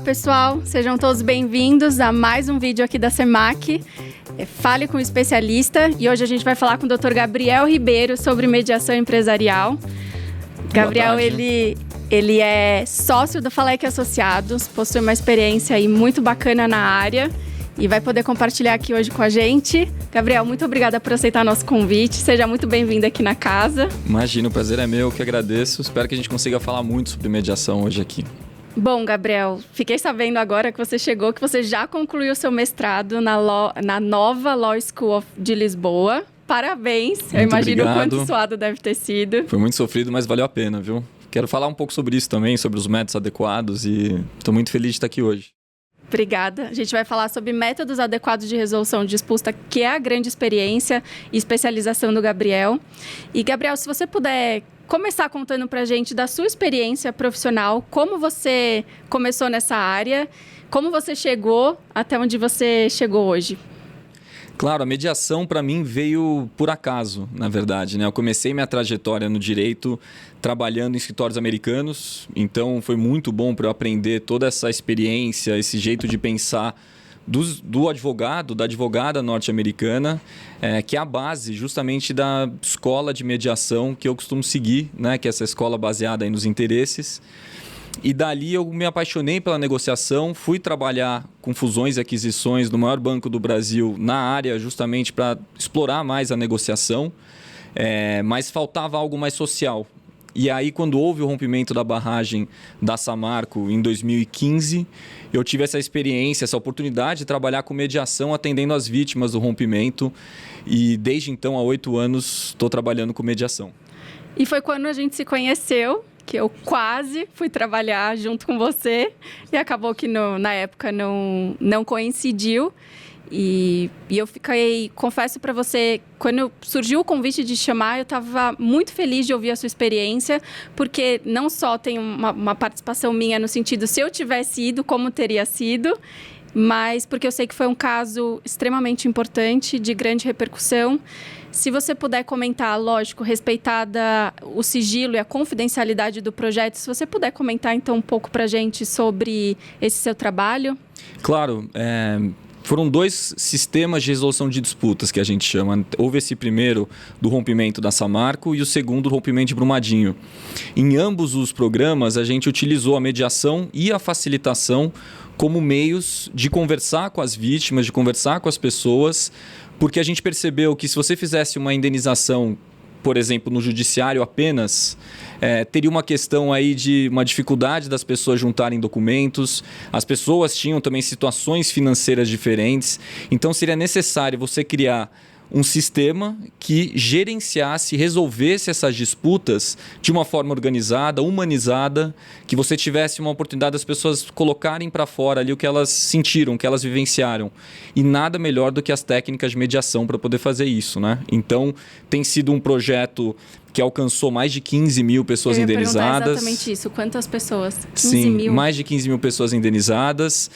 Olá pessoal, sejam todos bem-vindos a mais um vídeo aqui da Semac, Fale com o Especialista, e hoje a gente vai falar com o Dr. Gabriel Ribeiro sobre mediação empresarial. Gabriel, ele é sócio da Falec Associados, possui uma experiência aí muito bacana na área e vai poder compartilhar aqui hoje com a gente. Gabriel, muito obrigada por aceitar nosso convite, seja muito bem-vindo aqui na casa. Imagina, o prazer é meu, que agradeço. Espero que a gente consiga falar muito sobre mediação hoje aqui. Bom, Gabriel, fiquei sabendo agora que você chegou, que você já concluiu seu mestrado na nova Law School de Lisboa. Parabéns, eu imagino o quanto suado deve ter sido. Foi muito sofrido, mas valeu a pena, viu? Quero falar um pouco sobre isso também, sobre os métodos adequados e estou muito feliz de estar aqui hoje. Obrigada. A gente vai falar sobre métodos adequados de resolução de disputa, que é a grande experiência e especialização do Gabriel. E, Gabriel, se você puder começar contando para a gente da sua experiência profissional, como você começou nessa área, como você chegou até onde você chegou hoje. Claro, a mediação para mim veio por acaso, na verdade, né? Eu comecei minha trajetória no direito trabalhando em escritórios americanos, então foi muito bom para eu aprender toda essa experiência, esse jeito de pensar do advogado, da advogada norte-americana, que é a base justamente da escola de mediação que eu costumo seguir, né? Que é essa escola baseada aí nos interesses. E dali eu me apaixonei pela negociação, fui trabalhar com fusões e aquisições no maior banco do Brasil na área justamente para explorar mais a negociação, mas faltava algo mais social. E aí, quando houve o rompimento da barragem da Samarco em 2015, eu tive essa experiência, essa oportunidade de trabalhar com mediação, atendendo as vítimas do rompimento. E desde então, há 8 anos, estou trabalhando com mediação. E foi quando a gente se conheceu, que eu quase fui trabalhar junto com você. E acabou que na época não coincidiu. E eu fiquei, confesso para você, quando surgiu o convite de chamar, eu estava muito feliz de ouvir a sua experiência, porque não só tem uma participação minha no sentido, se eu tivesse ido, como teria sido, mas porque eu sei que foi um caso extremamente importante, de grande repercussão. Se você puder comentar, lógico, respeitada o sigilo e a confidencialidade do projeto, se você puder comentar então um pouco para a gente sobre esse seu trabalho. Claro, foram 2 sistemas de resolução de disputas que a gente chama. Houve esse primeiro do rompimento da Samarco e o segundo do rompimento de Brumadinho. Em ambos os programas, a gente utilizou a mediação e a facilitação como meios de conversar com as vítimas, de conversar com as pessoas, porque a gente percebeu que se você fizesse uma indenização, por exemplo, no judiciário apenas, teria uma questão aí de uma dificuldade das pessoas juntarem documentos, as pessoas tinham também situações financeiras diferentes, então seria necessário você criar um sistema que gerenciasse, resolvesse essas disputas de uma forma organizada, humanizada, que você tivesse uma oportunidade das pessoas colocarem para fora ali o que elas sentiram, o que elas vivenciaram. E nada melhor do que as técnicas de mediação para poder fazer isso, né? Então, tem sido um projeto que alcançou mais de 15 mil pessoas indenizadas. Exatamente isso. Quantas pessoas? 15 Sim, mil. Mais de 15 mil pessoas indenizadas.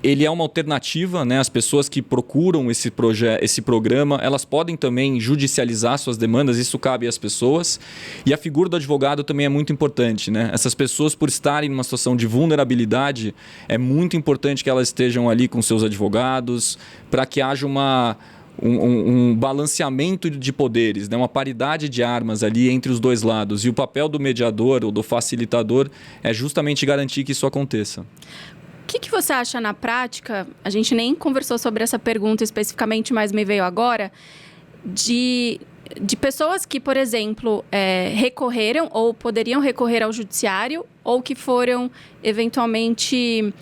Ele é uma alternativa, né? As pessoas que procuram esse programa, elas podem também judicializar suas demandas, isso cabe às pessoas. E a figura do advogado também é muito importante, né? Essas pessoas, por estarem numa situação de vulnerabilidade, é muito importante que elas estejam ali com seus advogados, para que haja um balanceamento de poderes, né? Uma paridade de armas ali entre os dois lados. E o papel do mediador ou do facilitador é justamente garantir que isso aconteça. O que você acha na prática, a gente nem conversou sobre essa pergunta especificamente, mas me veio agora, de pessoas que, por exemplo, recorreram ou poderiam recorrer ao judiciário ou que foram eventualmente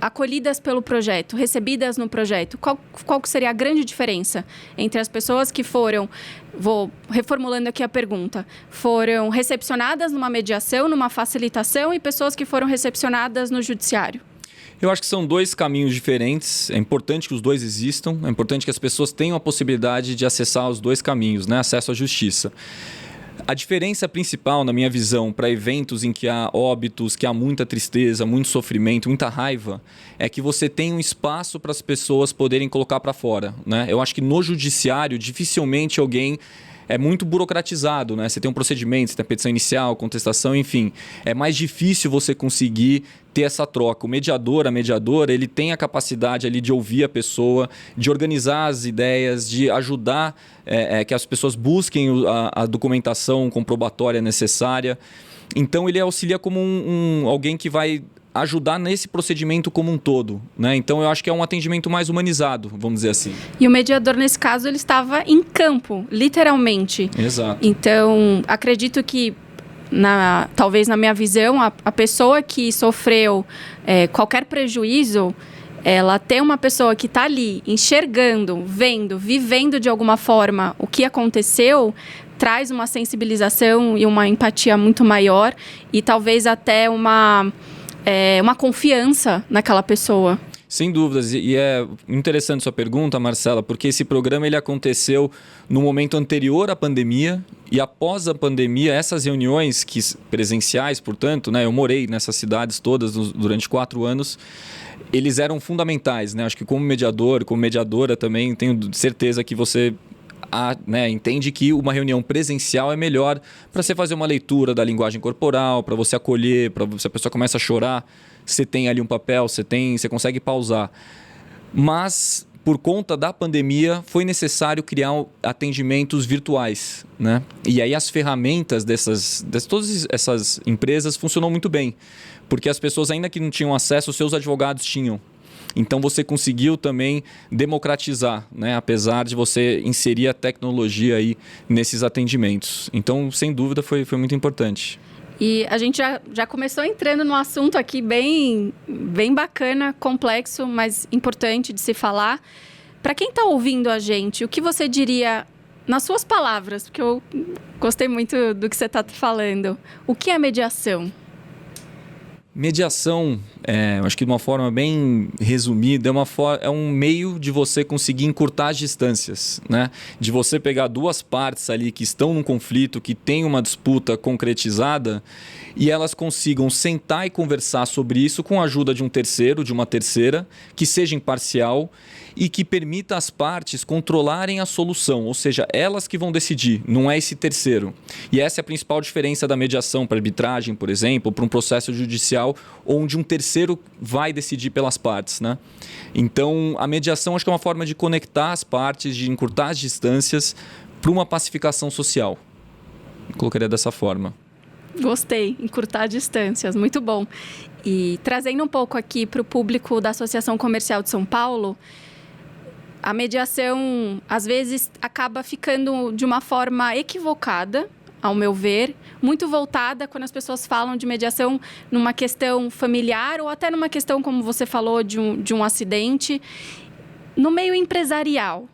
acolhidas pelo projeto, recebidas no projeto. Qual que seria a grande diferença entre as pessoas que foram, vou reformulando aqui a pergunta, foram recepcionadas numa mediação, numa facilitação e pessoas que foram recepcionadas no judiciário? Eu acho que são 2 caminhos diferentes. É importante que os 2 existam, é importante que as pessoas tenham a possibilidade de acessar os 2 caminhos, né? Acesso à justiça. A diferença principal, na minha visão, para eventos em que há óbitos, que há muita tristeza, muito sofrimento, muita raiva, é que você tem um espaço para as pessoas poderem colocar para fora, né? Eu acho que no judiciário, dificilmente alguém é muito burocratizado, né? Você tem um procedimento, você tem a petição inicial, contestação, enfim. É mais difícil você conseguir ter essa troca. O mediador, a mediadora, ele tem a capacidade ali de ouvir a pessoa, de organizar as ideias, de ajudar que as pessoas busquem a documentação comprobatória necessária. Então, ele auxilia como alguém que vai ajudar nesse procedimento como um todo, né? Então, eu acho que é um atendimento mais humanizado, vamos dizer assim. E o mediador, nesse caso, ele estava em campo, literalmente. Exato. Então, acredito que, talvez na minha visão, a pessoa que sofreu qualquer prejuízo, ela tem uma pessoa que está ali enxergando, vendo, vivendo de alguma forma o que aconteceu, traz uma sensibilização e uma empatia muito maior e talvez até uma confiança naquela pessoa. Sem dúvidas, e é interessante sua pergunta, Marcela, porque esse programa ele aconteceu no momento anterior à pandemia e após a pandemia, essas reuniões presenciais, portanto, né, eu morei nessas cidades todas durante 4 anos, eles eram fundamentais, né? Acho que como mediador, como mediadora também, tenho certeza que você entende que uma reunião presencial é melhor para você fazer uma leitura da linguagem corporal, para você acolher, se a pessoa começa a chorar, você tem ali um papel, você consegue pausar. Mas, por conta da pandemia, foi necessário criar atendimentos virtuais, né? E aí as ferramentas todas essas empresas funcionam muito bem, porque as pessoas, ainda que não tinham acesso, os seus advogados tinham. Então, você conseguiu também democratizar, né? Apesar de você inserir a tecnologia aí nesses atendimentos. Então, sem dúvida, foi muito importante. E a gente já começou entrando num assunto aqui bem bacana, complexo, mas importante de se falar. Para quem está ouvindo a gente, o que você diria, nas suas palavras, porque eu gostei muito do que você está falando, o que é mediação? Mediação, acho que de uma forma bem resumida, é um meio de você conseguir encurtar as distâncias, né? De você pegar duas partes ali que estão num conflito, que tem uma disputa concretizada e elas consigam sentar e conversar sobre isso com a ajuda de um terceiro, de uma terceira, que seja imparcial e que permita às partes controlarem a solução, ou seja, elas que vão decidir, não é esse terceiro. E essa é a principal diferença da mediação para arbitragem, por exemplo, para um processo judicial onde um terceiro vai decidir pelas partes, né? Então, a mediação acho que é uma forma de conectar as partes, de encurtar as distâncias para uma pacificação social. Eu colocaria dessa forma. Gostei, encurtar distâncias, muito bom. E trazendo um pouco aqui para o público da Associação Comercial de São Paulo, a mediação, às vezes, acaba ficando de uma forma equivocada, ao meu ver, muito voltada quando as pessoas falam de mediação numa questão familiar ou até numa questão, como você falou, de um acidente. No meio empresarial,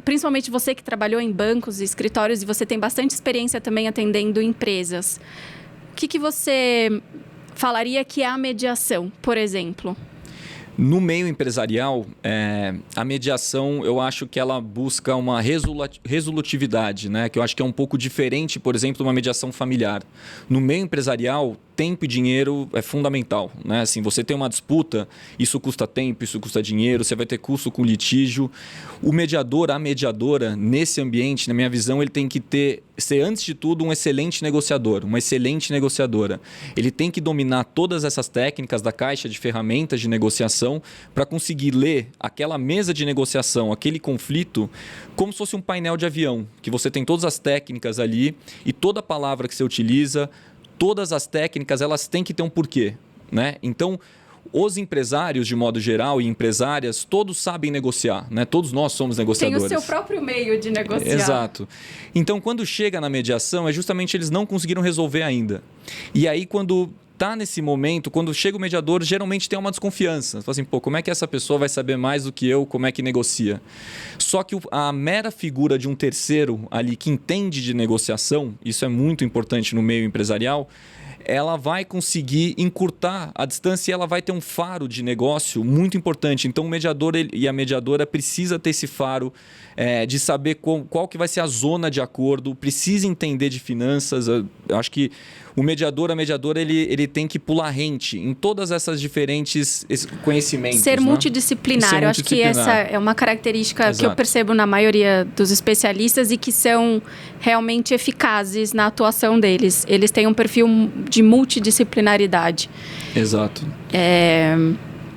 principalmente você que trabalhou em bancos e escritórios e você tem bastante experiência também atendendo empresas, o que você falaria que é a mediação, por exemplo? No meio empresarial, a mediação, eu acho que ela busca uma resolutividade, né? Que eu acho que é um pouco diferente, por exemplo, de uma mediação familiar. No meio empresarial, tempo e dinheiro é fundamental, né? Assim, você tem uma disputa, isso custa tempo, isso custa dinheiro, você vai ter custo com litígio. O mediador, a mediadora, nesse ambiente, na minha visão, ele tem que ser, antes de tudo, um excelente negociador, uma excelente negociadora. Ele tem que dominar todas essas técnicas da caixa de ferramentas de negociação para conseguir ler aquela mesa de negociação, aquele conflito, como se fosse um painel de avião, que você tem todas as técnicas ali e toda palavra que você utiliza, todas as técnicas, elas têm que ter um porquê, né? Então, os empresários, de modo geral, e empresárias, todos sabem negociar, né? Todos nós somos negociadores. Tem o seu próprio meio de negociar. Exato. Então, quando chega na mediação, é justamente eles não conseguiram resolver ainda. E aí, quando está nesse momento, quando chega o mediador, geralmente tem uma desconfiança. Você fala assim, como é que essa pessoa vai saber mais do que eu, como é que negocia? Só que a mera figura de um terceiro ali que entende de negociação, isso é muito importante no meio empresarial, ela vai conseguir encurtar a distância e ela vai ter um faro de negócio muito importante. Então, o mediador e a mediadora precisa ter esse faro de saber qual que vai ser a zona de acordo, precisa entender de finanças. Eu acho que o mediador, a mediadora, ele tem que pular rente em todas essas diferentes conhecimentos. Ser multidisciplinar. Eu acho que essa é uma característica que eu percebo na maioria dos especialistas e que são realmente eficazes na atuação deles. Eles têm um perfil de multidisciplinaridade. Exato.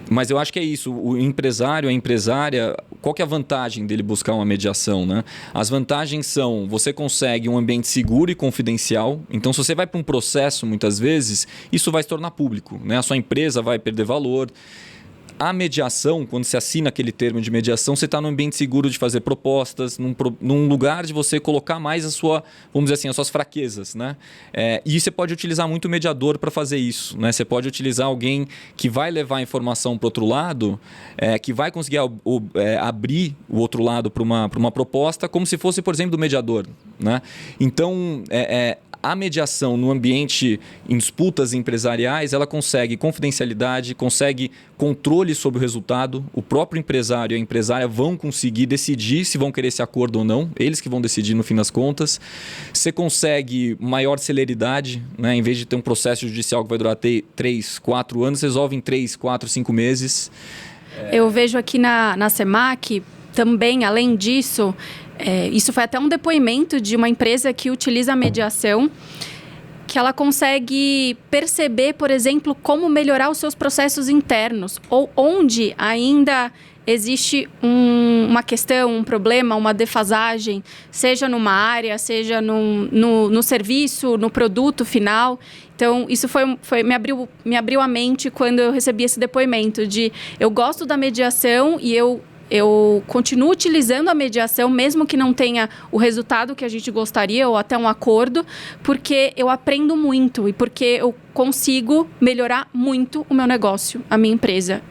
Mas eu acho que é isso. O empresário, a empresária, qual que é a vantagem dele buscar uma mediação, né? As vantagens são, você consegue um ambiente seguro e confidencial. Então, se você vai para um processo, muitas vezes, isso vai se tornar público, né? A sua empresa vai perder valor. A mediação, quando você assina aquele termo de mediação, você está num ambiente seguro de fazer propostas, num lugar de você colocar mais vamos dizer assim, as suas fraquezas, né? E você pode utilizar muito o mediador para fazer isso, né? Você pode utilizar alguém que vai levar a informação para o outro lado, que vai conseguir abrir o outro lado para uma proposta, como se fosse, por exemplo, do mediador, né? Então, a mediação no ambiente, em disputas empresariais, ela consegue confidencialidade, consegue controle sobre o resultado. O próprio empresário e a empresária vão conseguir decidir se vão querer esse acordo ou não. Eles que vão decidir no fim das contas. Você consegue maior celeridade, né? Em vez de ter um processo judicial que vai durar 3, 4 anos, resolve em 3, 4, 5 meses. Eu vejo aqui na SEMAC também, além disso... isso foi até um depoimento de uma empresa que utiliza a mediação, que ela consegue perceber, por exemplo, como melhorar os seus processos internos, ou onde ainda existe uma questão, um problema, uma defasagem, seja numa área, seja no serviço, no produto final. Então, isso me abriu a mente quando eu recebi esse depoimento de eu gosto da mediação e eu continuo utilizando a mediação, mesmo que não tenha o resultado que a gente gostaria ou até um acordo, porque eu aprendo muito e porque eu consigo melhorar muito o meu negócio, a minha empresa.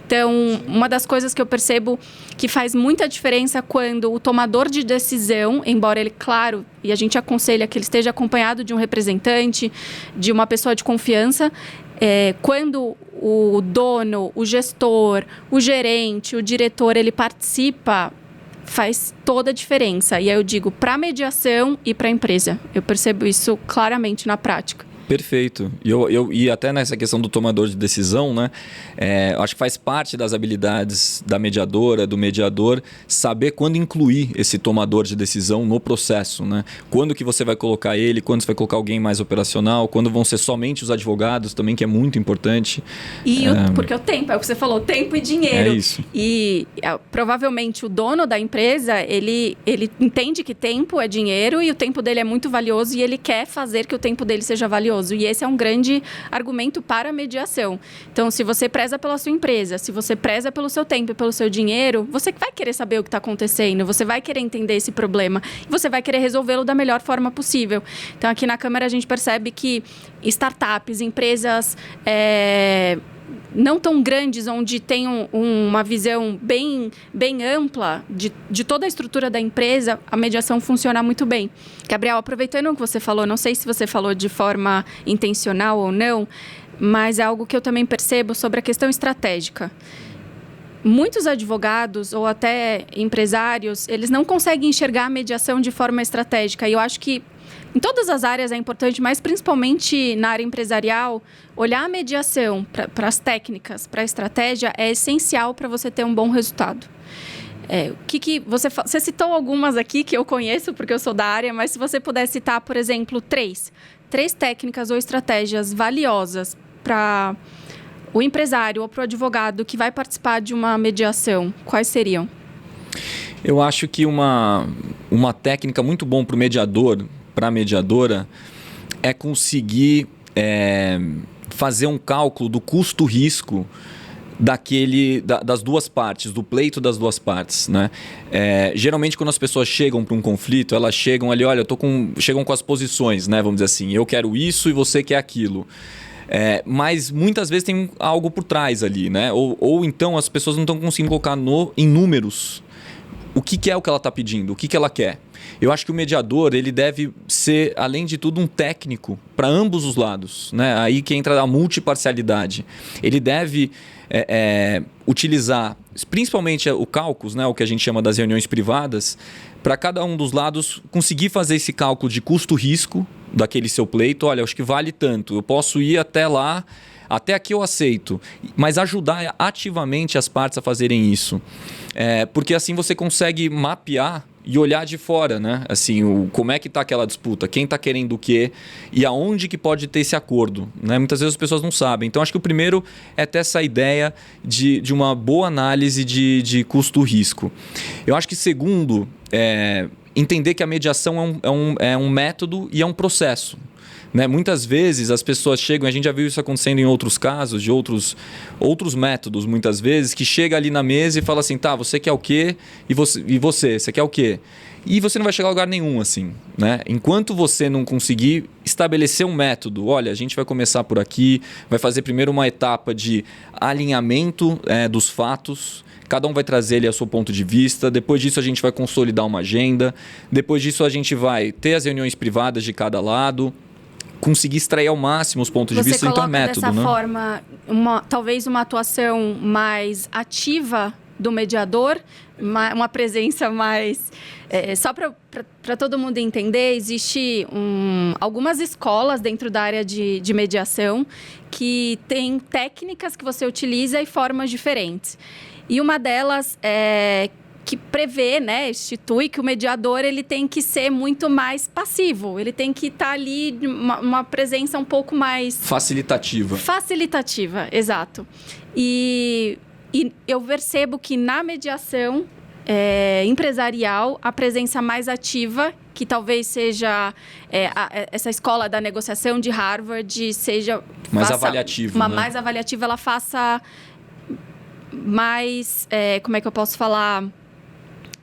Então, uma das coisas que eu percebo que faz muita diferença quando o tomador de decisão, embora ele, claro, e a gente aconselha que ele esteja acompanhado de um representante, de uma pessoa de confiança, quando o dono, o gestor, o gerente, o diretor, ele participa, faz toda a diferença. E aí eu digo para a mediação e para a empresa. Eu percebo isso claramente na prática. Perfeito. E até nessa questão do tomador de decisão, né? Acho que faz parte das habilidades da mediadora, do mediador, saber quando incluir esse tomador de decisão no processo, né? Quando que você vai colocar ele, quando você vai colocar alguém mais operacional, quando vão ser somente os advogados também, que é muito importante. Porque o tempo, é o que você falou, tempo e dinheiro. É isso. E provavelmente o dono da empresa, ele entende que tempo é dinheiro e o tempo dele é muito valioso e ele quer fazer que o tempo dele seja valioso. E esse é um grande argumento para a mediação. Então, se você preza pela sua empresa, se você preza pelo seu tempo e pelo seu dinheiro, você vai querer saber o que está acontecendo, você vai querer entender esse problema e você vai querer resolvê-lo da melhor forma possível. Então, aqui na Câmara a gente percebe que startups, empresas... não tão grandes, onde tem uma visão bem ampla de toda a estrutura da empresa, a mediação funciona muito bem. Gabriel, aproveitando o que você falou, não sei se você falou de forma intencional ou não, mas é algo que eu também percebo sobre a questão estratégica. Muitos advogados ou até empresários, eles não conseguem enxergar a mediação de forma estratégica. E eu acho que em todas as áreas é importante, mas principalmente na área empresarial, olhar a mediação para as técnicas, para a estratégia, é essencial para você ter um bom resultado. Você citou algumas aqui que eu conheço, porque eu sou da área, mas se você puder citar, por exemplo, três técnicas ou estratégias valiosas para o empresário ou para o advogado que vai participar de uma mediação, quais seriam? Eu acho que uma técnica muito bom para o mediador, para a mediadora, é conseguir fazer um cálculo do custo-risco das duas partes, do pleito das duas partes, né? Geralmente, quando as pessoas chegam para um conflito, elas chegam ali, olha, chegam com as posições, né? Vamos dizer assim, eu quero isso e você quer aquilo. Mas muitas vezes tem algo por trás ali, né? Ou então as pessoas não estão conseguindo colocar em números o que é o que ela está pedindo, o que ela quer. Eu acho que o mediador, ele deve ser, além de tudo, um técnico para ambos os lados, né? Aí que entra a multiparcialidade. Ele deve utilizar, principalmente o cálculo, né? O que a gente chama das reuniões privadas, para cada um dos lados conseguir fazer esse cálculo de custo-risco, daquele seu pleito, olha, acho que vale tanto, eu posso ir até lá, até aqui eu aceito, mas ajudar ativamente as partes a fazerem isso. Porque assim você consegue mapear e olhar de fora, né? Assim, como é que está aquela disputa, quem está querendo o quê e aonde que pode ter esse acordo, né? Muitas vezes as pessoas não sabem. Então, acho que o primeiro é ter essa ideia de uma boa análise de custo-risco. Eu acho que segundo, entender que a mediação é um método e é um processo. Né? Muitas vezes as pessoas chegam, a gente já viu isso acontecendo em outros casos, de outros métodos, muitas vezes, que chega ali na mesa e fala assim, tá, você quer o quê? E você quer o quê? E você não vai chegar a lugar nenhum, assim, né? Enquanto você não conseguir estabelecer um método, olha, a gente vai começar por aqui, vai fazer primeiro uma etapa de alinhamento dos fatos, cada um vai trazer ali o seu ponto de vista, depois disso a gente vai consolidar uma agenda, depois disso a gente vai ter as reuniões privadas de cada lado, conseguir extrair ao máximo os pontos de vista, então é método, dessa né? forma, talvez uma atuação mais ativa do mediador, uma presença mais... só para todo mundo entender, existe algumas escolas dentro da área de mediação que tem técnicas que você utiliza e formas diferentes. E uma delas que prevê, né, institui que o mediador ele tem que ser muito mais passivo, ele tem que estar ali uma presença um pouco mais... Facilitativa. Facilitativa, exato. E eu percebo que na mediação empresarial, a presença mais ativa, que talvez seja essa escola da negociação de Harvard, seja... Mais avaliativa, uma né? mais avaliativa, ela faça mais... como é que eu posso falar...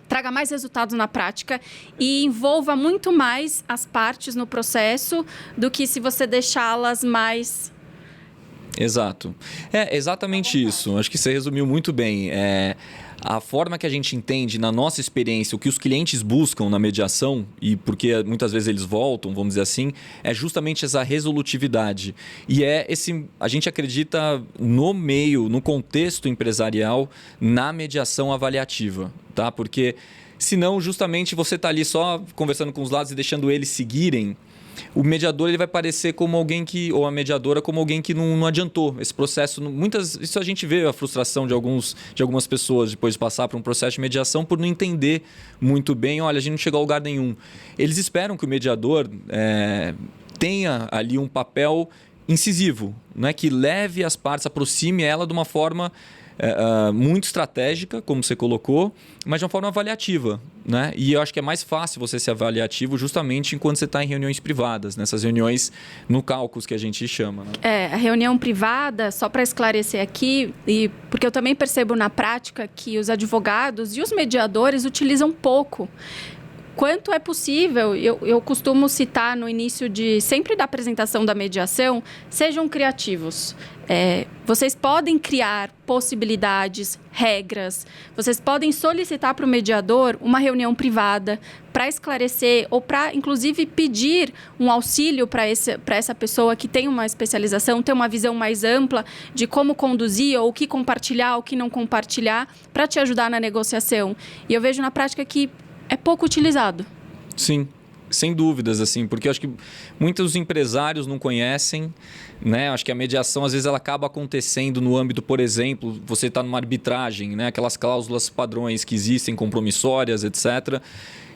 traga mais resultados na prática e envolva muito mais as partes no processo do que se você deixá-las mais... Exato. É exatamente isso. Acho que você resumiu muito bem. A forma que a gente entende, na nossa experiência, o que os clientes buscam na mediação, e porque muitas vezes eles voltam, vamos dizer assim, é justamente essa resolutividade. E a gente acredita no meio, no contexto empresarial, na mediação avaliativa, tá? Porque senão justamente você está ali só conversando com os lados e deixando eles seguirem, o mediador ele vai parecer como alguém ou a mediadora como alguém que não adiantou esse processo. Isso a gente vê a frustração de algumas pessoas depois de passar por um processo de mediação por não entender muito bem, olha, a gente não chegou a lugar nenhum. Eles esperam que o mediador tenha ali um papel incisivo, né, que leve as partes, aproxime ela de uma forma muito estratégica, como você colocou, mas de uma forma avaliativa, né? E eu acho que é mais fácil você ser avaliativo justamente enquanto você está em reuniões privadas, nessas reuniões no caucus que a gente chama. Né? A reunião privada, só para esclarecer aqui, porque eu também percebo na prática que os advogados e os mediadores utilizam pouco. Quanto é possível, eu costumo citar no início sempre da apresentação da mediação, sejam criativos. Vocês podem criar possibilidades, regras, vocês podem solicitar para o mediador uma reunião privada para esclarecer ou para, inclusive, pedir um auxílio para essa pessoa que tem uma especialização, tem uma visão mais ampla de como conduzir ou o que compartilhar, o que não compartilhar, para te ajudar na negociação. E eu vejo na prática que é pouco utilizado. Sim, sem dúvidas, assim, porque eu acho que muitos empresários não conhecem, né? Acho que a mediação, às vezes, ela acaba acontecendo no âmbito, por exemplo, você está numa arbitragem, né? Aquelas cláusulas padrões que existem, compromissórias, etc.,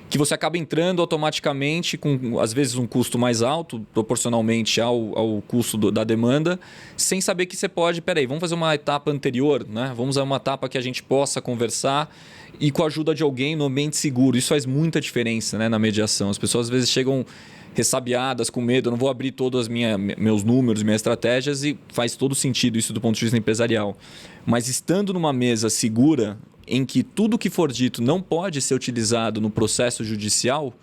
que você acaba entrando automaticamente com, às vezes, um custo mais alto, proporcionalmente ao custo da demanda, sem saber que você pode, vamos fazer uma etapa anterior, né? Vamos a uma etapa que a gente possa conversar e com a ajuda de alguém no ambiente seguro. Isso faz muita diferença, né, na mediação. As pessoas, às vezes, chegam ressabiadas, com medo, eu não vou abrir todos os meus números, minhas estratégias, e faz todo sentido isso do ponto de vista empresarial. Mas estando numa mesa segura, em que tudo que for dito não pode ser utilizado no processo judicial,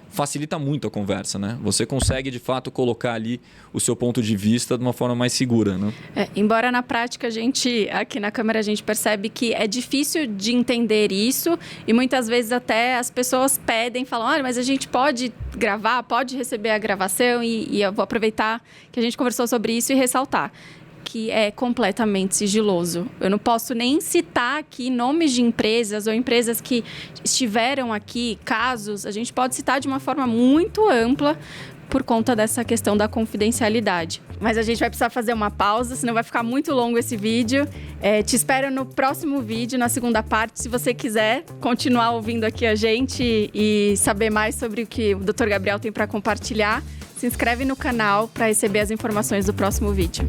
facilita muito a conversa, né? Você consegue, de fato, colocar ali o seu ponto de vista de uma forma mais segura, né? Embora na prática, aqui na Câmara, a gente percebe que é difícil de entender isso e muitas vezes até as pessoas pedem, falam, olha, mas a gente pode gravar, pode receber a gravação e eu vou aproveitar que a gente conversou sobre isso e ressaltar que é completamente sigiloso. Eu não posso nem citar aqui nomes de empresas ou empresas que estiveram aqui, casos. A gente pode citar de uma forma muito ampla, por conta dessa questão da confidencialidade. Mas a gente vai precisar fazer uma pausa, senão vai ficar muito longo esse vídeo. Te espero no próximo vídeo, na segunda parte. Se você quiser continuar ouvindo aqui a gente e saber mais sobre o que o Dr. Gabriel tem para compartilhar, se inscreve no canal para receber as informações do próximo vídeo.